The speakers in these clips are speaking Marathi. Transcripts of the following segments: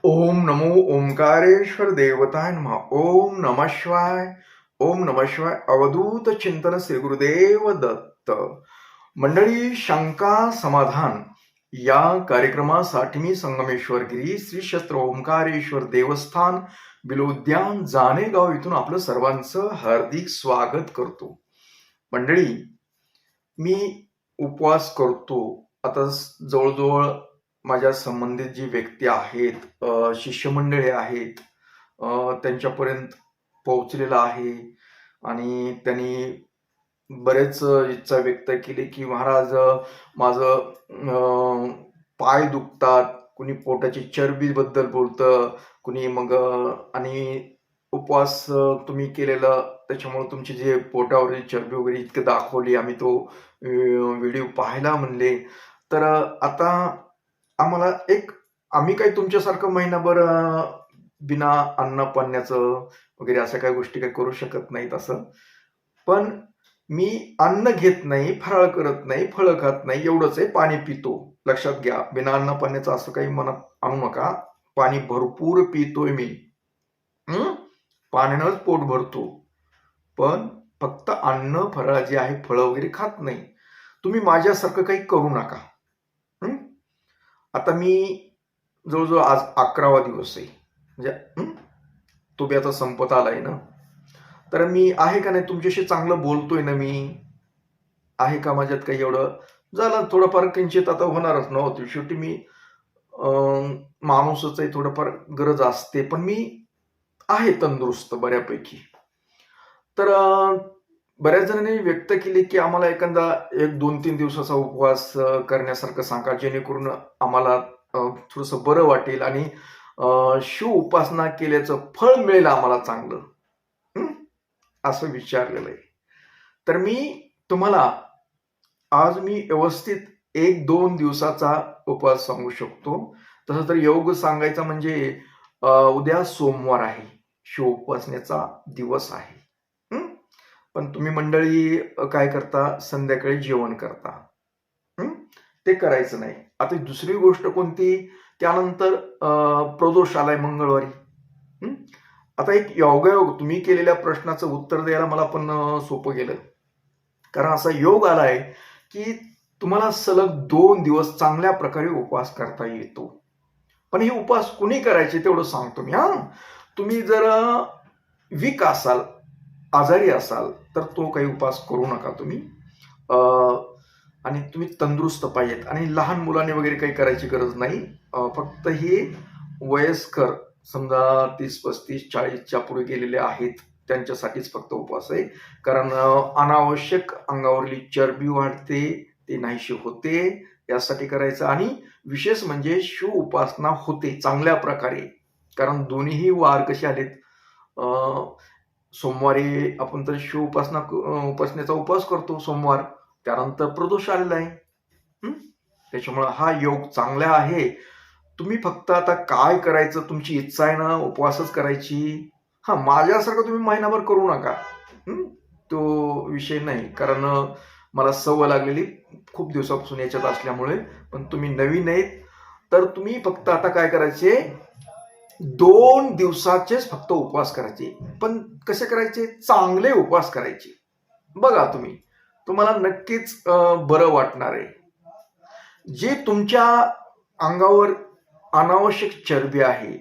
ओम नमो ओंकारेश्वर देवताय नमः. ओम नमः शिवाय. ओम नमः शिवाय. अवधूत चिंतन श्री गुरुदेव दत्त. मंडळी, शंका समाधान या कार्यक्रमासाठी मी संगमेश्वर गिरी श्री क्षेत्र ओंकारेश्वर देवस्थान बिलोद्यान जाणेगाव इथून आपलं सर्वांचं हार्दिक स्वागत करतो. मंडळी, मी उपवास करतो. आता जवळजवळ माझ्या संबंधित जी व्यक्ती आहेत, शिष्यमंडळी आहेत, त्यांच्यापर्यंत पोहोचलेला आहे आणि त्यांनी बरेच इच्छा व्यक्त केली की महाराज, माझं पाय दुखतात, कुणी पोटाची चरबीबद्दल बोलतं, कुणी मग आणि उपवास तुम्ही केलेला त्याच्यामुळे तुमची जे पोटावरील चरबी वगैरे इतकं दाखवली, आम्ही तो व्हिडिओ पाहिला म्हणले. तर आता आम्ही काही तुमच्यासारखं महिनाभर बिना अन्न पाण्याचं वगैरे अशा काही गोष्टी काही करू शकत नाहीत असं. पण मी अन्न घेत नाही, फराळ करत नाही, फळं खात नाही, एवढंच आहे. पाणी पितो. लक्षात घ्या, बिना अन्न पाण्याचं असं काही मनात आणू नका. पाणी भरपूर पितोय मी. पाण्यानंच पोट भरतो. पण फक्त अन्न फराळ जे आहे, फळं वगैरे खात नाही. तुम्ही माझ्यासारखं काही करू नका. आता मी जवळजवळ आज 11वा दिवस आहे, म्हणजे तो बी आता संपत आलाय ना. तर मी आहे का नाही तुमच्याशी चांगलं बोलतोय ना, मी आहे का माझ्यात काही एवढं झालं थोडंफार किंचित आता होणारच नव्हतं. शेवटी मी माणूसच आहे, थोडंफार गरज असते, पण मी आहे तंदुरुस्त बऱ्यापैकी. तर बऱ्याच जणांनी व्यक्त केली की आम्हाला एखादा 1-2-3 दिवसाचा उपवास करण्यासारखं सांगा, जेणेकरून आम्हाला थोडंसं बरं वाटेल आणि शिव उपासना केल्याचं फळ मिळेल आम्हाला चांगलं, असं विचारलेलं आहे. तर मी तुम्हाला आज व्यवस्थित 1-2 दिवसाचा उपवास सांगू शकतो. तसं तर योग सांगायचा म्हणजे उद्या सोमवार आहे, शिव उपासनेचा दिवस आहे. पण तुम्ही मंडळी काय करता, संध्याकाळी जेवण करता. ते करायचं नाही. आता दुसरी गोष्ट कोणती, त्यानंतर प्रदोष आलाय मंगळवारी. आता एक योगायोग, तुम्ही केलेल्या प्रश्नाचं उत्तर द्यायला मला पण सोपं गेलं. कारण असा योग आलाय की तुम्हाला सलग 2 दिवस चांगल्या प्रकारे उपवास करता येतो. पण हे उपवास कुणी करायचे तेवढं सांगतो मी. तुम्ही जर वीक असाल, आजारी असाल, तर तो काही उपवास करू नका तुम्ही. आणि तुम्ही तंदुरुस्त पाहिजेत. आणि लहान मुलांनी वगैरे काही करायची गरज नाही. फक्त हे वयस्कर, समजा 30-35-40च्या पुढे गेलेले आहेत, त्यांच्यासाठीच फक्त उपवास आहे. कारण अनावश्यक अंगावरली चरबी वाढते, ते नाहीशी होते, यासाठी करायचं. आणि विशेष म्हणजे शिव उपासना होते चांगल्या प्रकारे. कारण दोन्हीही वार कसे आलेत, सोमवारी आपण तर शिव उपासनेचा उपवास करतो सोमवार, त्यानंतर प्रदोष आलेला आहे. त्याच्यामुळे हा योग चांगला आहे. तुम्ही फक्त आता काय करायचं, तुमची इच्छा आहे ना उपवासच करायची, माझ्यासारखं तुम्ही महिनाभर करू नका, तो विषय नाही. कारण मला सवय लागलेली खूप दिवसापासून याच्यात असल्यामुळे. पण तुम्ही नवीन आहेत, तर तुम्ही फक्त आता काय करायचे, 2 दिवसाचेच फक्त उपवास करायचे. पण कसे करायचे, चांगले उपवास करायचे. बघा तुम्हाला नक्कीच बरं वाटणार आहे. जे तुमच्या अंगावर अनावश्यक चरबी आहे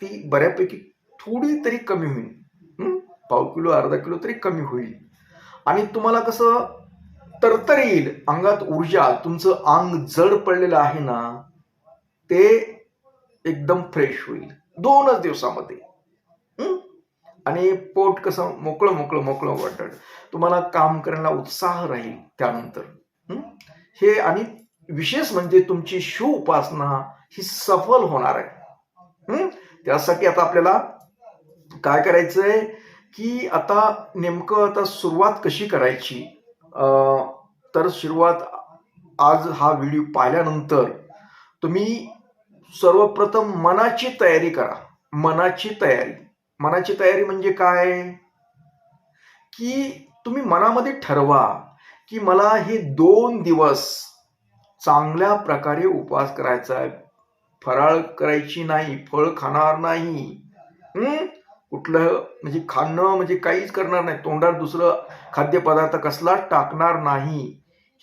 ती बऱ्यापैकी थोडी तरी कमी होईल. पाव किलो, अर्धा किलो तरी कमी होईल. आणि तुम्हाला कसं तरतरी येईल, अंगात ऊर्जा, तुमचं अंग जड पडलेलं आहे ना, ते एकदम फ्रेश होईल 2च दिवसामध्ये. आणि पोट कसं मोकळं वाटेल, तुम्हाला काम करायला उत्साह राहील त्यानंतर. हे आणि विशेष म्हणजे तुमची शिव उपासना ही सफल होणार आहे. त्यासाठी आता आपल्याला काय करायचंय की आता सुरुवात कशी करायची, तर सुरुवात आज हा व्हिडिओ पाहिल्यानंतर तुम्ही सर्वप्रथम मनाची तयारी करा. मनाची तयारी म्हणजे काय, की तुम्ही मनामध्ये ठरवा की मला हे 2 दिवस चांगल्या प्रकारे उपवास करायचा आहे, फराळ करायची नाही, फळ खाणार नाही, कुठलं म्हणजे खाणं म्हणजे काहीच करणार नाही, तोंडात दुसरं खाद्यपदार्थ कसला टाकणार नाही,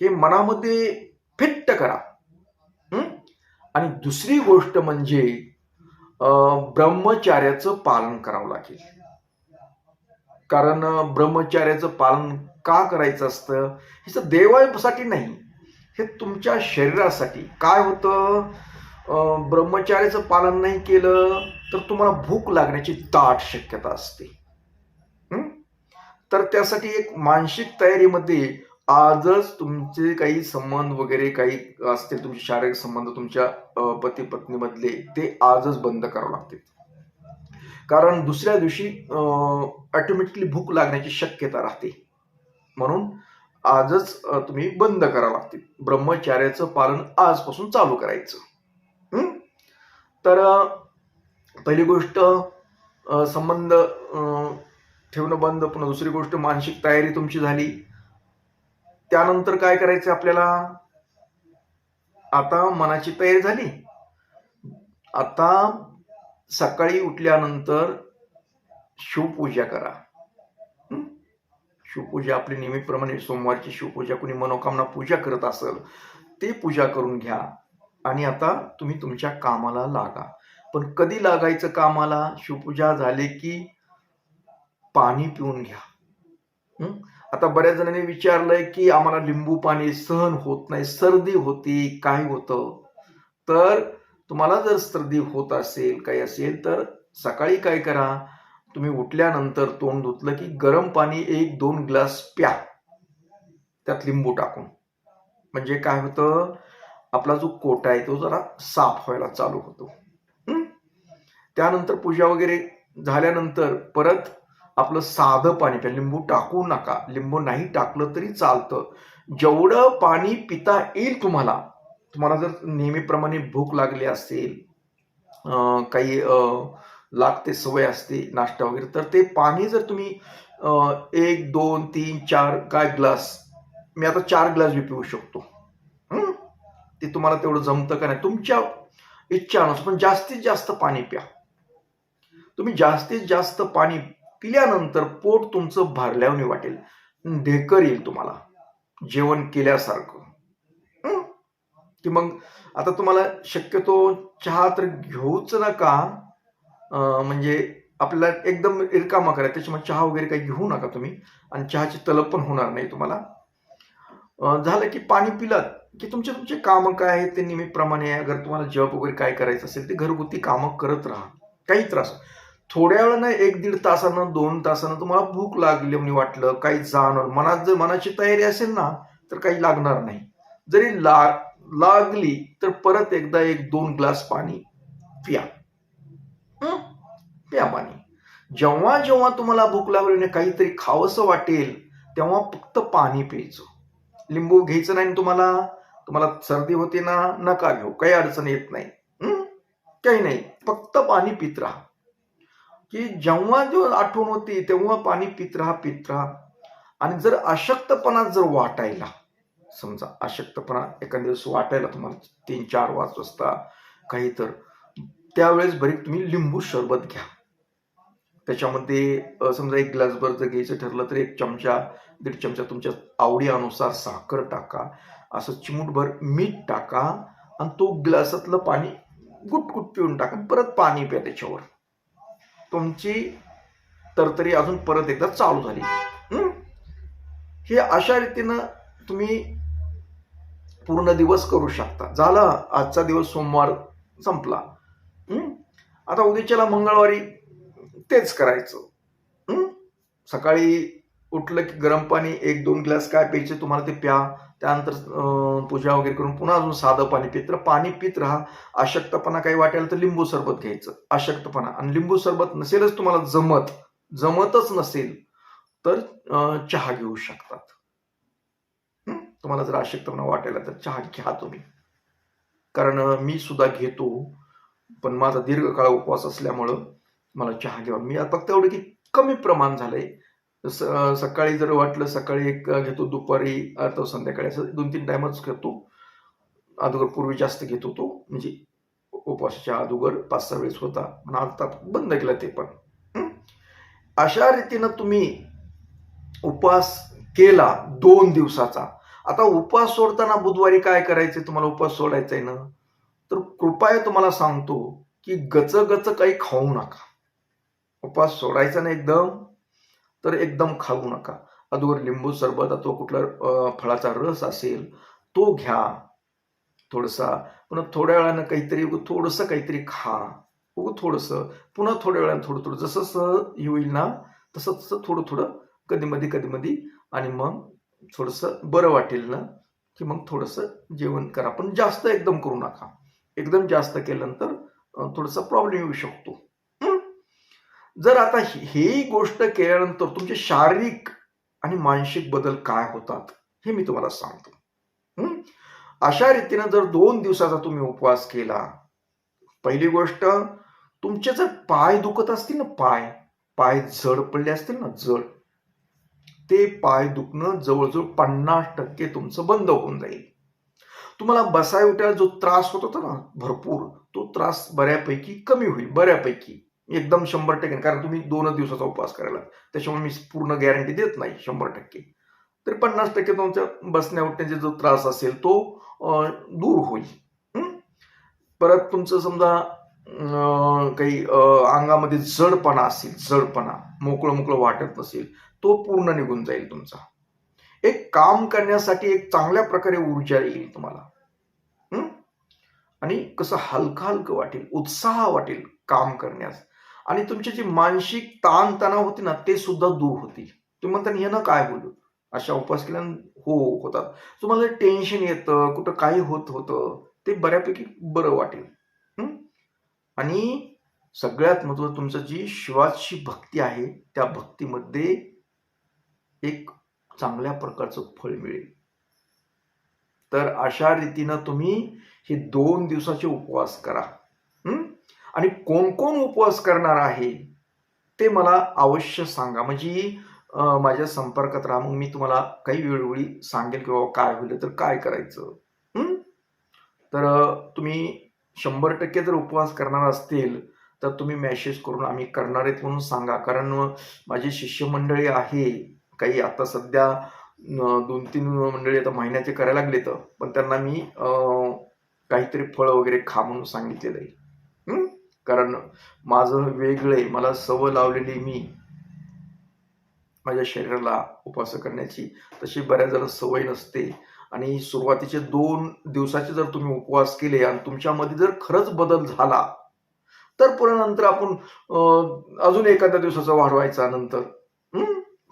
हे मनामध्ये फिट्ट करा. आणि दुसरी गोष्ट म्हणजे ब्रह्मचार्याचं पालन करावं लागेल. कारण ब्रह्मचार्याचं पालन का करायचं असतं, ह्याचं देवासाठी नाही, हे तुमच्या शरीरासाठी. काय होतं, ब्रह्मचार्याचं पालन नाही केलं तर तुम्हाला भूक लागण्याची दाट शक्यता असते. तर त्यासाठी एक मानसिक तयारीमध्ये आजच तुमचे काही संबंध वगैरे काही असतील, तुमचे शारीरिक संबंध तुमच्या पती पत्नी मधले, ते आजच बंद करावे लागतील. कारण दुसऱ्या दिवशी ऑटोमॅटिकली भूक लागण्याची शक्यता राहते. म्हणून आजच तुम्ही बंद करावं लागतील. ब्रह्मचार्याचं पालन आजपासून चालू करायचं. तर पहिली गोष्ट संबंध ठेवणं बंद. पुन्हा दुसरी गोष्ट मानसिक तयारी तुमची झाली. त्यानंतर काय करायचं आपल्याला, आता मनाची तयारी झाली. आता सकाळी उठल्यानंतर शिवपूजा करा. शिवपूजा आपली नेहमीप्रमाणे सोमवारची शिवपूजा, कोणी मनोकामना पूजा करत असेल ते पूजा करून घ्या. आणि आता तुम्ही तुमच्या कामाला लागा. पण कधी लागायचं कामाला, शिवपूजा झाली की पाणी पिऊन घ्या. आता बऱ्याच जणांनी विचारलंय की आम्हाला लिंबू पाणी सहन होत नाही, सर्दी होती, काय होतं. तर तुम्हाला जर सर्दी होत असेल, काही असेल, तर सकाळी काय करा, तुम्ही उठल्यानंतर तोंड धुतलं की गरम पाणी 1-2 ग्लास प्या, त्यात लिंबू टाकून. म्हणजे काय होतं, आपला जो कोटा आहे तो जरा साफ व्हायला चालू होतो. त्यानंतर पूजा वगैरे झाल्यानंतर परत आपलं साधं पाणी प्या, लिंबू टाकू नका. लिंबू नाही टाकलं तरी चालतं. जेवढं पाणी पिता येईल तुम्हाला जर नेहमीप्रमाणे भूक लागली असेल, काही लागते, सवय असते नाश्ता वगैरे, तर ते पाणी जर तुम्ही 1, 2, 3, 4 काय ग्लास, मी आता 4 ग्लास बी पिऊ शकतो. ते तुम्हाला तेवढं जमतं का नाही तुमच्या इच्छानुसार, पण जास्तीत जास्त पाणी प्या. तुम्ही जास्तीत जास्त पाणी पिल्यानंतर पोट तुमचं भरल्याने वाटेल, ढेकर येईल तुम्हाला जेवण केल्यासारखं. की मग आता तुम्हाला शक्यतो चहा तर घेऊच नका, म्हणजे आपल्याला एकदम रिकामा करा, त्याच्यामुळे चहा वगैरे काही घेऊ नका तुम्ही, आणि चहाची तलब पण होणार नाही तुम्हाला. झालं की पाणी पिलात की तुमचे कामं काय आहेत ते नेहमीप्रमाणे, अगर तुम्हाला जॉब वगैरे काय करायचं असेल ते घरगुती कामं करत राहा. काही त्रास, थोड्या वेळानं 1-1.5 तासानं 2 तासानं तुम्हाला भूक लागली म्हणून वाटलं, काही जाणवलं, मनात जर मनाची तयारी असेल ना तर काही लागणार नाही. जरी लागली तर परत एकदा 1-2 ग्लास पाणी प्या. प्या पाणी. जेव्हा जेव्हा तुम्हाला भूक लागली, काहीतरी खावंसं वाटेल, तेव्हा फक्त पाणी प्यायचं. लिंबू घ्यायचं नाही. तुम्हाला सर्दी होते ना, नका घेऊ, काही अडचण येत नाही. काही नाही, फक्त पाणी पित राहा. की जेव्हा आठवण होती तेव्हा पाणी पित राहा. आणि जर अशक्तपणा जर वाटायला, समजा अशक्तपणा एखाद्या दिवस वाटायला तुम्हाला 3-4 वाजता काही, तर त्यावेळेस बरी तुम्ही लिंबू सरबत घ्या. त्याच्यामध्ये समजा 1 ग्लासभर जर घ्यायचं ठरलं तर 1 चमचा 1.5 चमचा तुमच्या आवडी अनुसार साखर टाका, असं चिमूटभर मीठ टाका, आणि तो ग्लासातलं पाणी गुटगुट पिऊन टाका. परत पाणी प्या. त्याच्यावर तुमची तरतरी अजून परत एकदा चालू झाली. हे अशा रीतीनं तुम्ही पूर्ण दिवस करू शकता. झाला आजचा दिवस, सोमवार संपला. आता उद्याच्याला मंगळवारी तेच करायचं. सकाळी उठलं की गरम पाणी 1-2 ग्लास काय प्यायचे तुम्हाला ते प्या. त्यानंतर पूजा वगैरे करून पुन्हा अजून साधं पाणी पित राहा. पाणी पित राहा. अशक्तपणा काही वाटेल तर लिंबू सरबत घ्यायचं. अशक्तपणा आणि लिंबू सरबत नसेलच तुम्हाला जमतच नसेल तर चहा घेऊ शकतात. तुम्हाला जर अशक्तपणा वाटायला तर चहा घ्या तुम्ही. कारण मी सुद्धा घेतो, पण माझा दीर्घकाळ उपवास असल्यामुळं मला चहा घ्यावा. मी फक्त एवढं की कमी प्रमाण झालंय. सकाळी जर वाटलं सकाळी 1 घेतो, दुपारी अथवा संध्याकाळी, असं 2-3 टाइमच घेतो. अगोदर पूर्वी जास्त घेत होतो, म्हणजे उपवासाच्या अगोदर 5-6 वेळेस होता, पण आता बंद केला ते पण. अशा रीतीनं तुम्ही उपवास केला 2 दिवसाचा. आता उपवास सोडताना बुधवारी काय करायचं, तुम्हाला उपवास सोडायचा आहे ना, तर कृपया तुम्हाला सांगतो की गच काही खाऊ नका. उपवास सोडायचा ना एकदम, तर एकदम खाऊ नका. अगोदर लिंबू सरबत अथवा कुठला फळाचा रस असेल तो घ्या थोडासा. पुन्हा थोड्या वेळानं काहीतरी थोडंसं काहीतरी खा, थोडंसं. पुन्हा थोड्या वेळानं थोडं जसं हे होईल ना, तसं थोडं कधी-मधी आणि मग थोडंसं बरं वाटेल ना, की मग थोडंसं जेवण करा. पण जास्त एकदम करू नका. एकदम जास्त केल्यानंतर थोडासा प्रॉब्लेम येऊ शकतो. जर आता ही गोष्ट केल्यानंतर तुमचे शारीरिक आणि मानसिक बदल काय होतात हे मी तुम्हाला सांगतो. अशा रीतीनं जर 2 दिवसाचा तुम्ही उपवास केला, पहिली गोष्ट, तुमचे जर पाय दुखत असतील ना, पाय जड पडले असतील ना, ते पाय दुखणं जवळजवळ 50% तुमचं बंद होऊन जाईल. तुम्हाला बसाय उठायला जो त्रास होत होता ना भरपूर, तो त्रास बऱ्यापैकी कमी होईल. बऱ्यापैकी एकदम 100%, कारण तुम्ही 2 दिवसाचा उपवास करायला, त्याच्यामुळे मी पूर्ण गॅरंटी देत नाही 100%. तरी 50% तुमच्या बसण्या उठण्याचा जो त्रास असेल तो दूर होईल. परत तुमचं समजा काही अंगामध्ये जडपणा असेल, मोकळं वाटत नसेल, तो पूर्ण निघून जाईल तुमचा. एक काम करण्यासाठी एक चांगल्या प्रकारे ऊर्जा येईल तुम्हाला. आणि कसं हलकं वाटेल, उत्साह वाटेल काम करण्यास. आणि तुमची जी मानसिक ताणतणाव होती ना, ते सुद्धा दूर होतील. तुम्ही म्हणता हे ना काय बोलू, अशा उपवास केल्यानं होतात. तुम्हाला टेन्शन येतं, कुठं काही होतं, ते बऱ्यापैकी बरं वाटेल. आणि सगळ्यात महत्त्वाचं, तुमचं जी शिवाची भक्ती आहे, त्या भक्तीमध्ये एक चांगल्या प्रकारचं फळ मिळेल. तर अशा रीतीनं तुम्ही हे 2 दिवसाचे उपवास करा. आणि कोण उपवास करणार आहे ते मला अवश्य सांगा, म्हणजे माझ्या संपर्कात राहा. मग मी तुम्हाला काही वेळोवेळी सांगेल की बाबा काय होईल तर काय करायचं. तर तुम्ही 100% जर उपवास करणार असतील तर तुम्ही मेसेज करून आम्ही करणार आहेत म्हणून सांगा. कारण माझी शिष्यमंडळी आहे, काही आता सध्या 2-3 मंडळी आता महिन्याचे करायला लागलेत, पण त्यांना मी काहीतरी फळ वगैरे खा म्हणून सांगितलेलं आहे. कारण माझं वेगळं आहे, मला सवय लावलेली मी माझ्या शरीराला उपवास करण्याची, तशी बऱ्याच जण सवय नसते. आणि सुरुवातीचे 2 दिवसाचे जर तुम्ही उपवास केले आणि तुमच्यामध्ये जर खरंच बदल झाला, तर पुन्हा नंतर आपण अजून एखाद्या दिवसाचा वाढवायचा, नंतर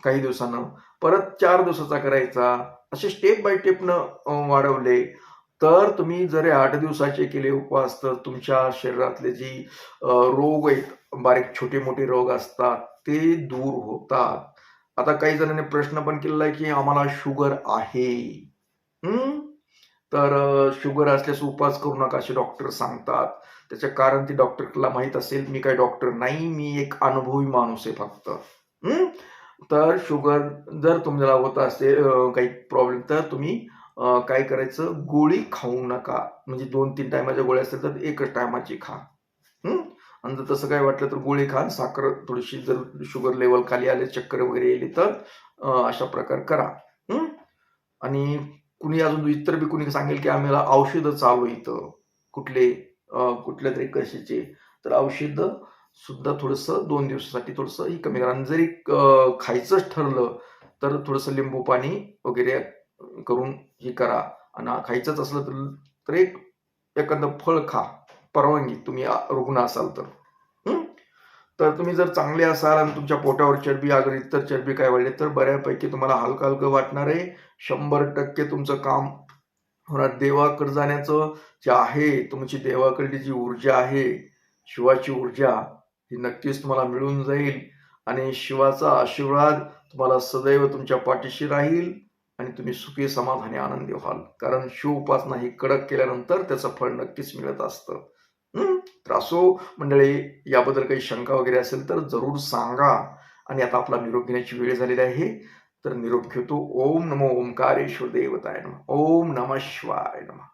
काही दिवसानं परत 4 दिवसाचा करायचा. असे स्टेप बाय स्टेपनं वाढवले तर तुम्ही जर 8 दिवसाचे केले उपवास, तर तुमच्या शरीरातले जी रोग आहेत, बारीक छोटे मोठे रोग असतात, ते दूर होतात. आता काही जणांनी प्रश्न पण केलेला आहे की आम्हाला शुगर आहे, तर शुगर असल्यास उपवास करू नका असे डॉक्टर सांगतात. त्याचे कारण ते डॉक्टरला माहित असेल. मी काही डॉक्टर नाही, मी एक अनुभवी माणूस आहे फक्त. तर शुगर जर तुम्हाला होत असेल काही प्रॉब्लेम, तर तुम्ही काय करायचं, गोळी खाऊ नका. म्हणजे 2-3 टायमाच्या गोळ्या असतील तर एकच टायमाची खा. आणि जर तसं काय वाटलं तर गोळी खा. साखर थोडीशी, जर शुगर लेवल खाली आले, चक्कर वगैरे येईल तर अशा प्रकार करा. आणि कुणी अजून इतर बी कुणी सांगेल की आम्हाला औषधं चालू इथं कुठल्या तरी कशाचे, तर औषधं सुद्धा थोडंसं 2 दिवसासाठी थोडंसं ही कमी करा. आणि जरी खायचंच ठरलं तर थोडंसं लिंबू पाणी वगैरे करून हे करा. आणि खायचंच असलं तर एखादं फळ खा, परवानगी, तुम्ही रुग्ण असाल तर. तर तुम्ही जर चांगले असाल आणि तुमच्या पोटावर चरबी, अगर इतर चरबी काय वाढली, तर बऱ्यापैकी तुम्हाला हलकं वाटणार आहे. 100% तुमचं काम होणार. देवाकडे जाण्याचं जे आहे, तुमची देवाकडली जी ऊर्जा आहे, शिवाची ऊर्जा, ही नक्कीच तुम्हाला मिळून जाईल. आणि शिवाचा आशीर्वाद तुम्हाला सदैव तुमच्या पाठीशी राहील आणि तुम्ही सुखी, समाधानी, आनंदी व्हाल. कारण शिव उपासना ही कडक केल्यानंतर त्याचं फळ नक्कीच मिळत असतं. तर असो मंडळी, याबद्दल काही शंका वगैरे असेल तर जरूर सांगा. आणि आता आपला निरोप घेण्याची वेळ झालेली आहे, तर निरोप घेतो. ओम नमो ओंकारेश्वर देवताय नमः. ओम नमः शिवाय नमः.